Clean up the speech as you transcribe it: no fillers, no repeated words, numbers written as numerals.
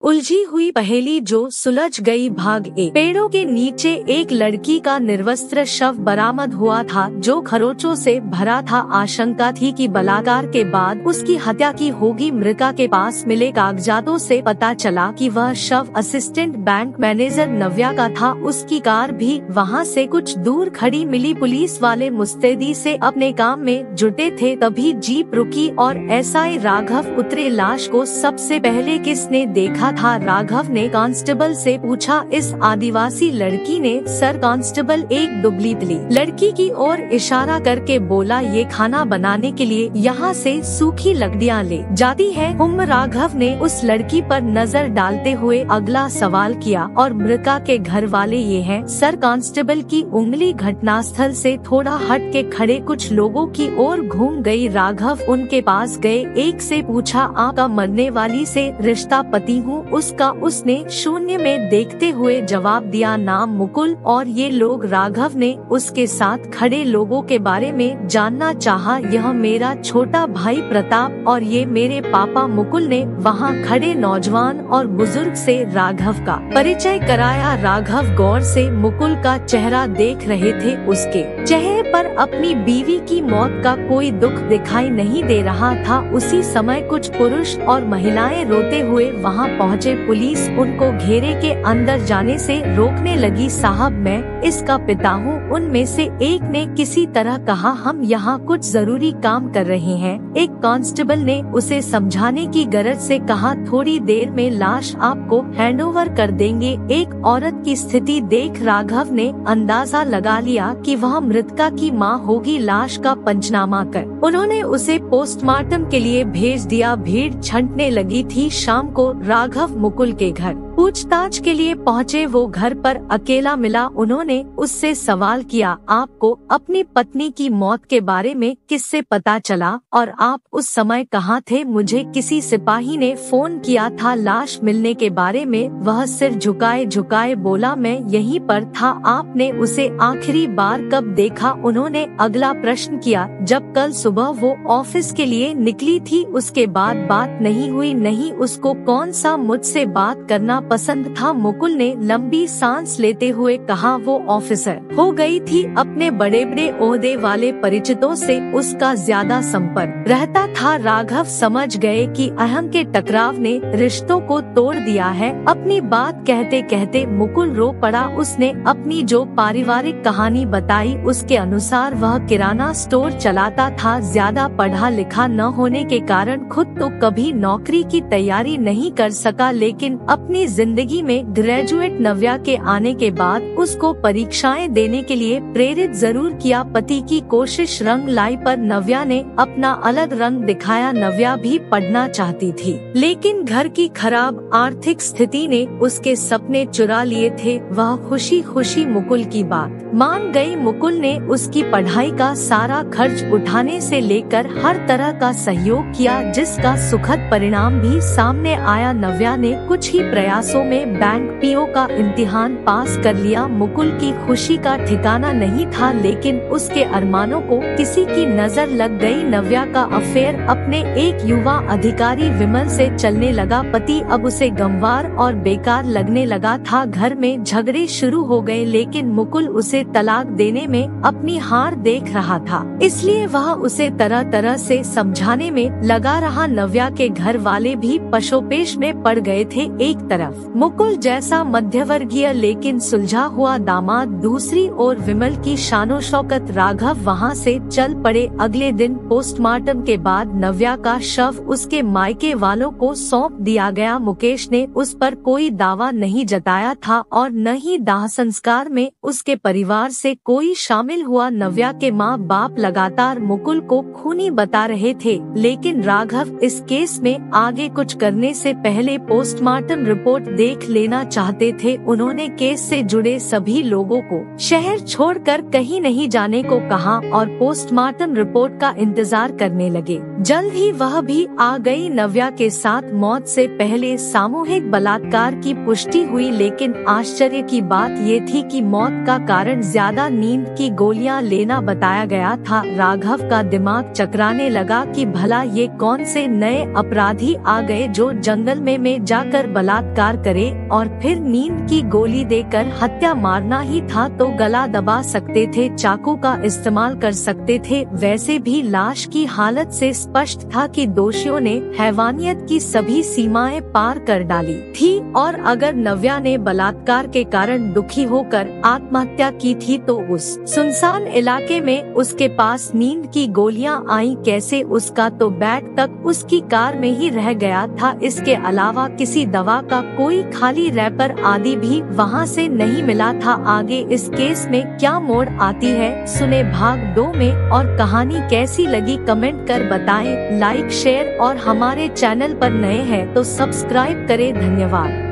उलझी हुई पहेली जो सुलझ गई। भाग 1। पेड़ों के नीचे एक लड़की का निर्वस्त्र शव बरामद हुआ था जो खरोचों से भरा था। आशंका थी कि बलात्कार के बाद उसकी हत्या की होगी। मृतका के पास मिले कागजातों से पता चला कि वह शव असिस्टेंट बैंक मैनेजर नव्या का था। उसकी कार भी वहां से कुछ दूर खड़ी मिली। पुलिस वाले मुस्तैदी से अपने काम में जुटे थे। तभी जीप रुकी और एसआई राघव उतरे। लाश को सबसे पहले किसने देखा था? राघव ने कांस्टेबल से पूछा। इस आदिवासी लड़की ने सर कांस्टेबल एक दुबली लड़की की ओर इशारा करके बोला, ये खाना बनाने के लिए यहाँ से सूखी लकड़ियाँ ले जाती है। राघव ने उस लड़की पर नजर डालते हुए अगला सवाल किया, और मृतका के घर वाले ये हैं? सर कांस्टेबल की उंगली घटनास्थल से थोड़ा हट के खड़े कुछ लोगों की ओर घूम गई। राघव उनके पास गए, एक से पूछा, आपका मरने वाली से रिश्ता? पति हूँ उसका, उसने शून्य में देखते हुए जवाब दिया। नाम मुकुल। और ये लोग? राघव ने उसके साथ खड़े लोगों के बारे में जानना चाहा। यह मेरा छोटा भाई प्रताप और ये मेरे पापा। मुकुल ने वहाँ खड़े नौजवान और बुजुर्ग से राघव का परिचय कराया। राघव गौर से मुकुल का चेहरा देख रहे थे। उसके चेहरे पर अपनी बीवी की मौत का कोई दुख दिखाई नहीं दे रहा था। उसी समय कुछ पुरुष और महिलाएं रोते हुए वहां पहुंचे। पुलिस उनको घेरे के अंदर जाने से रोकने लगी। साहब, मैं इसका पिता हूँ, उनमें से एक ने किसी तरह कहा। हम यहाँ कुछ जरूरी काम कर रहे हैं। एक कांस्टेबल ने उसे समझाने की गरज से कहा, थोड़ी देर में लाश आपको हैंडओवर कर देंगे। एक औरत की स्थिति देख राघव ने अंदाजा लगा लिया कि वह मृतका की माँ होगी। लाश का पंचनामा कर उन्होंने उसे पोस्टमार्टम के लिए भेज दिया। भीड़ छंटने लगी थी। शाम को राघव मुकुल के घर पूछताछ के लिए पहुँचे। वो घर पर अकेला मिला। उन्होंने उससे सवाल किया, आपको अपनी पत्नी की मौत के बारे में किससे पता चला और आप उस समय कहाँ थे? मुझे किसी सिपाही ने फोन किया था। लाश मिलने के बारे में वह सिर झुकाए झुकाए बोला, मैं यहीं पर था। आपने उसे आखिरी बार कब देखा? उन्होंने अगला प्रश्न किया। जब कल सुबह वो ऑफिस के लिए निकली थी। उसके बाद बात नहीं हुई? नहीं। उसको कौन सा मुझसे बात करना पसंद था? मुकुल ने लंबी सांस लेते हुए कहा, वो ऑफिसर हो गई थी। अपने बड़े बड़े ओहदे वाले परिचितों से उसका ज्यादा संपर्क रहता था। राघव समझ गए कि अहम के टकराव ने रिश्तों को तोड़ दिया है। अपनी बात कहते कहते मुकुल रो पड़ा। उसने अपनी जो पारिवारिक कहानी बताई उसके अनुसार वह किराना स्टोर चलाता था। ज्यादा पढ़ा लिखा न होने के कारण खुद तो कभी नौकरी की तैयारी नहीं कर सका, लेकिन अपनी जिंदगी में ग्रेजुएट नव्या के आने के बाद उसको परीक्षाएं देने के लिए प्रेरित जरूर किया। पति की कोशिश रंग लाई पर नव्या ने अपना अलग रंग दिखाया। नव्या भी पढ़ना चाहती थी, लेकिन घर की खराब आर्थिक स्थिति ने उसके सपने चुरा लिए थे। वह खुशी खुशी मुकुल की बात मान गई। मुकुल ने उसकी पढ़ाई का सारा खर्च उठाने से लेकर हर तरह का सहयोग किया, जिसका सुखद परिणाम भी सामने आया। नव्या ने कुछ ही प्रयासों में बैंक पीओ का इम्तिहान पास कर लिया। मुकुल की खुशी का ठिकाना नहीं था, लेकिन उसके अरमानों को किसी की नजर लग गई। नव्या का अफेयर अपने एक युवा अधिकारी विमल से चलने लगा। पति अब उसे गंवार और बेकार लगने लगा था। घर में झगड़े शुरू हो गए, लेकिन मुकुल उसे तलाक देने में अपनी हार देख रहा था, इसलिए वह उसे तरह तरह से समझाने में लगा रहा। नव्या के घर वाले भी पशोपेश में पड़ गए थे। एक तरफ मुकुल जैसा मध्यवर्गीय लेकिन सुलझा हुआ दामाद, दूसरी ओर विमल की शानो शौकत। राघव वहाँ से चल पड़े। अगले दिन पोस्टमार्टम के बाद नव्या का शव उसके मायके वालों को सौंप दिया गया। मुकेश ने उस पर कोई दावा नहीं जताया था और न ही दाह संस्कार में उसके परिवार से कोई शामिल हुआ। नव्या के माँ बाप लगातार मुकुल को खूनी बता रहे थे, लेकिन राघव इस केस में आगे कुछ करने से पहले पोस्टमार्टम रिपोर्ट देख लेना चाहते थे। उन्होंने केस से जुड़े सभी लोगों को शहर छोड़कर कहीं नहीं जाने को कहा और पोस्टमार्टम रिपोर्ट का इंतजार करने लगे। जल्द ही वह भी आ गई। नव्या के साथ मौत से पहले सामूहिक बलात्कार की पुष्टि हुई, लेकिन आश्चर्य की बात ये थी कि मौत का कारण ज्यादा नींद की गोलियां लेना बताया गया था। राघव का दिमाग चकराने लगा कि भला ये कौन से नए अपराधी आ गए जो जंगल में में जाकर बलात्कार करे और फिर नींद की गोली देकर हत्या मारना ही था तो गला दबा सकते थे, चाकू का इस्तेमाल कर सकते थे। वैसे भी लाश की हालत से स्पष्ट था कि दोषियों ने हैवानियत की सभी सीमाएं पार कर डाली थी और अगर नव्या ने बलात्कार के कारण दुखी होकर आत्महत्या की थी तो उस सुनसान इलाके में उसके पास नींद की गोलियां आई कैसे? उसका तो बैग तक उसकी कार में ही रह गया था। इसके अलावा किसी दवा का कोई खाली रैपर आदि भी वहां से नहीं मिला था। आगे इस केस में क्या मोड़ आती है, सुने भाग 2 में। और कहानी कैसी लगी कमेंट कर बताएं। लाइक शेयर और हमारे चैनल पर नए हैं तो सब्सक्राइब करें। धन्यवाद।